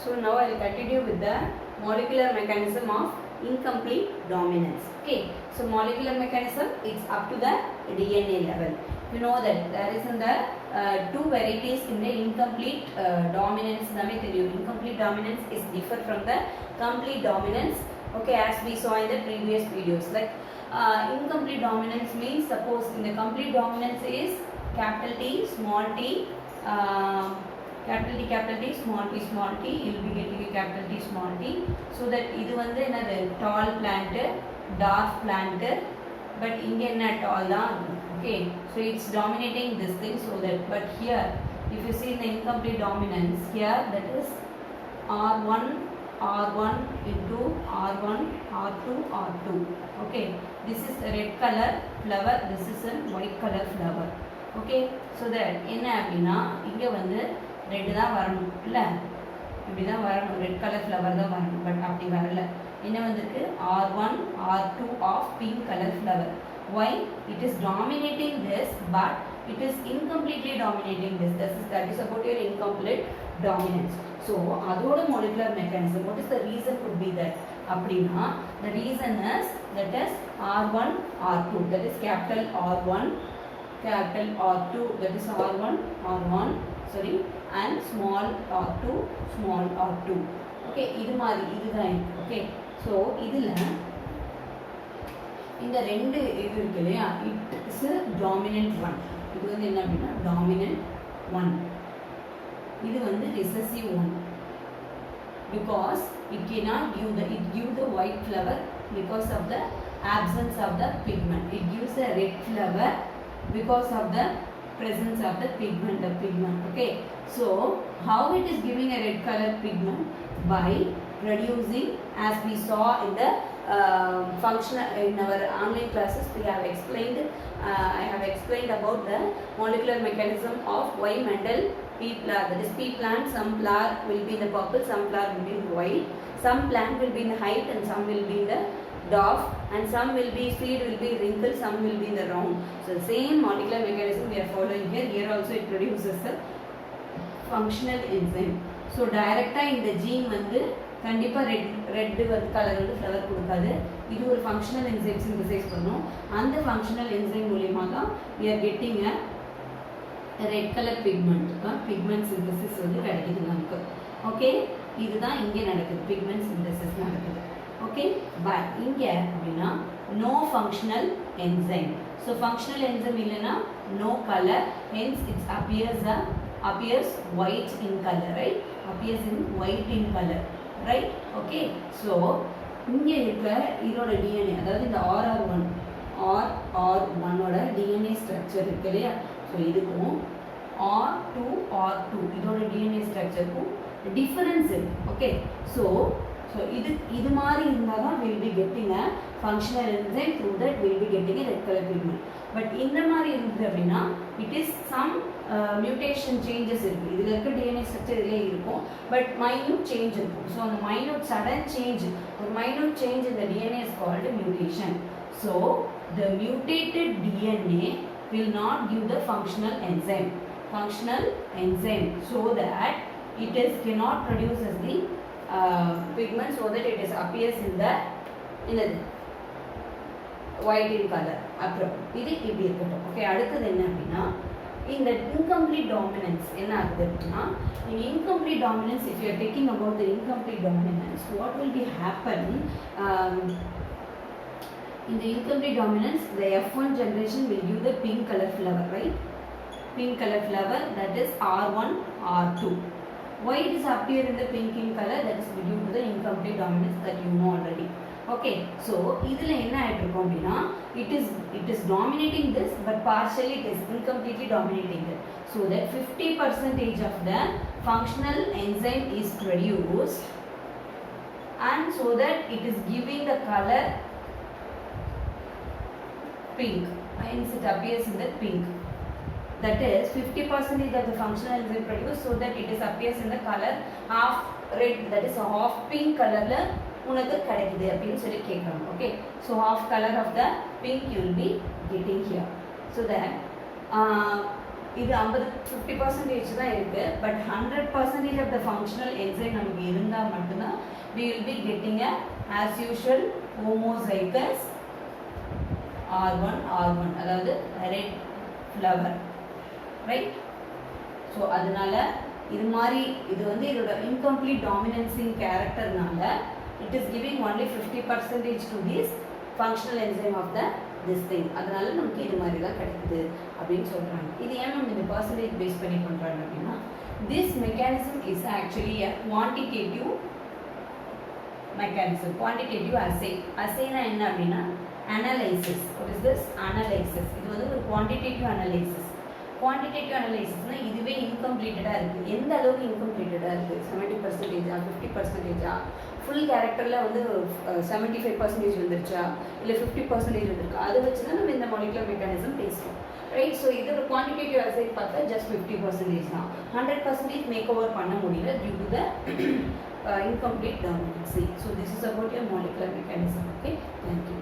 So now I will continue with the molecular mechanism of incomplete dominance. Okay, so molecular mechanism is up to the DNA level. You know that there is in the two varieties in the incomplete dominance. Incomplete dominance is different from the complete dominance. Okay, as we saw in the previous videos, like incomplete dominance means, suppose in the complete dominance is capital T, small t, capital T, small t, you will be getting a capital T, small t. So that இது வந்து என்னது tall plant, dwarf plant, but இங்க என்ன tall தான். Okay, so it's dominating this thing. So that, but here if you see in the incomplete dominance, here that is R1 into R1, R2, R2. Okay, this is a red color flower, this is a white color flower. Okay, so that என்ன அப்படின்னா இங்க வந்து red தான் வரணும் இல்ல, இப்படி தான் வரணும், ரெட் கலர் ஃப்ளவர் தான் வரணும், பட் அப்படி வரல. என்ன வந்திருக்கு R1 R2 of pink color flower. Why? It is dominating this, but it is incompletely dominating this. That is about your incomplete dominance. So அதோட molecular mechanism, what is the reason could be that அப்படின்னா, the reason is that is R1 R2, that is capital R1 capital R2, that is R1 sorry, and small r2 small r2. Okay, இது மாதிரி இதுதான். Okay, so இதுல இந்த ரெண்டு இது இருக்கு இல்லையா, it is a dominant one. இது வந்து என்ன அப்படின்னா dominant one, இது வந்து recessive one, because it cannot give the white flower because of the absence of the pigment. It gives a red flower because of the presence of the pigment. Okay, so how it is giving a red color pigment? By producing, as we saw in the functional, in our online classes we have explained, I have explained about the molecular mechanism of why Mendel pea flower, that is pea plant, some flower will be in the purple, some flower will be in white, some plant will be in the height and some will be in the dwarf, and some will be seed will be wrinkled, some will be in the round. So the same molecular mechanism we are following here. Here also it produces a functional enzyme. So directly in the gene வந்து கண்டிப்பா red colour வந்து flower கொடுக்காது. இது ஒரு functional enzyme synthesise பண்ணும். அந்த functional enzyme மூலமா தான் we are getting a red color pigment. pigment synthesis வந்து கிடைக்குது நமக்கு. ஓகே, இதுதான் இங்கே நடக்குது, pigment synthesis நடக்குது. Okay, but இங்க அப்படின்னா no functional enzyme. So functional enzyme இல்லைன்னா no color, hence it appears white in color, right? Appears in white in color, right? Okay, so இங்க இருக்க இதோட DNA, அதாவது இந்த RR1 ஓட DNA ஸ்ட்ரக்சர் இருக்கு இல்லையா, ஸோ இதுக்கும் R2 இதோட DNA ஸ்ட்ரக்சருக்கும் டிஃபரன்ஸ் இருக்கு. ஓகே, ஸோ இது மாதிரி இருந்தால் தான் we'll be getting a functional enzyme, through that we'll be getting a red color pigment. But இந்த மாதிரி இருந்தது அப்படின்னா it is some mutation changes இருக்கு, இதில் இருக்க DNA ஸ்ட்ரக்சர் இதிலே இருக்கும், பட் minute change இருக்கும். ஸோ அந்த minute sudden change, ஒரு minute change in the DNA is called mutation. So the mutated DNA will not give the functional enzyme, so that it is cannot produce as the pigment, so that it is appears in the white in color. அப்புறம் இது இப்படி இருக்கட்டும். Okay, அடுத்தது என்ன அப்படின்னா இந்த incomplete dominance என்ன ஆகுது அப்படின்னா, in incomplete dominance, if you are taking about the incomplete dominance, what will be happen in the incomplete dominance, the F1 generation will give the pink color flower, right? Pink color flower, that is R1 R2. Why it is appear in the pink in color? That is due to the incomplete dominance that you know already. Okay, so இதுல என்ன ஆயிட்டு இருக்கும் அப்படின்னா it is dominating this, but partially it is incompletely dominating it, so that 50% of the functional enzyme is produced, and so that it is giving the color pink, hence it appears in the pink. That is 50% of the functional enzyme produced, so that it is appears in the color half red, that is half pink colorல உனக்கு கிடைக்குது அப்படின்னு சொல்லி கேட்குறாங்க. Okay, so half color of the pink you will be getting here. So that இது 50% தான் இருக்கு. But 100% of the functional enzyme நமக்கு இருந்தால் மட்டும்தான் we will be getting a as usual homozygous R1 அதாவது ரெட் ஃப்ளவர், ரைட். ஸோ அதனால இது மாதிரி இது வந்து இதோட incomplete டாமினன்சிங் கேரக்டர்னால it is giving only 50% to this functional enzyme of the this thing. அதனால நமக்கு இது மாதிரி தான் கிடைக்குது அப்படின்னு சொல்றாங்க. இது ஏன் நம்ம இந்த பர்சன்டேஜ் பேஸ் பண்ணி பண்றாங்க அப்படின்னா this mechanism is actually a quantitative mechanism, quantitative assay. assayனா என்ன அப்படின்னா analysis. what is this analysis? இது வந்து ஒரு quantitative analysis. குவான்டிடேட்டிவ் அனலைசிஸ்னா இதுவே இன்கம்ப்ளீட்டடாக இருக்குது. எந்த அளவுக்கு இன்கம்ப்ளீட்டடாக இருக்குது, 70%, 50%, ஃபுல் கேரக்டரில் வந்து 75% வந்துருச்சா இல்லை 50% வந்துருக்கா, அதை வச்சு தான் நம்ம இந்த மாலிகுலர் மெக்கானிசம் பேசுகிறோம், ரைட். ஸோ இதோட குவான்டிடேட்டிவ் அசை பார்த்தா ஜஸ்ட் 50% தான். 100% மேக் ஓவர் பண்ண முடியல due to the incomplete dominancy. So this is about your molecular mechanism. Okay, thank you.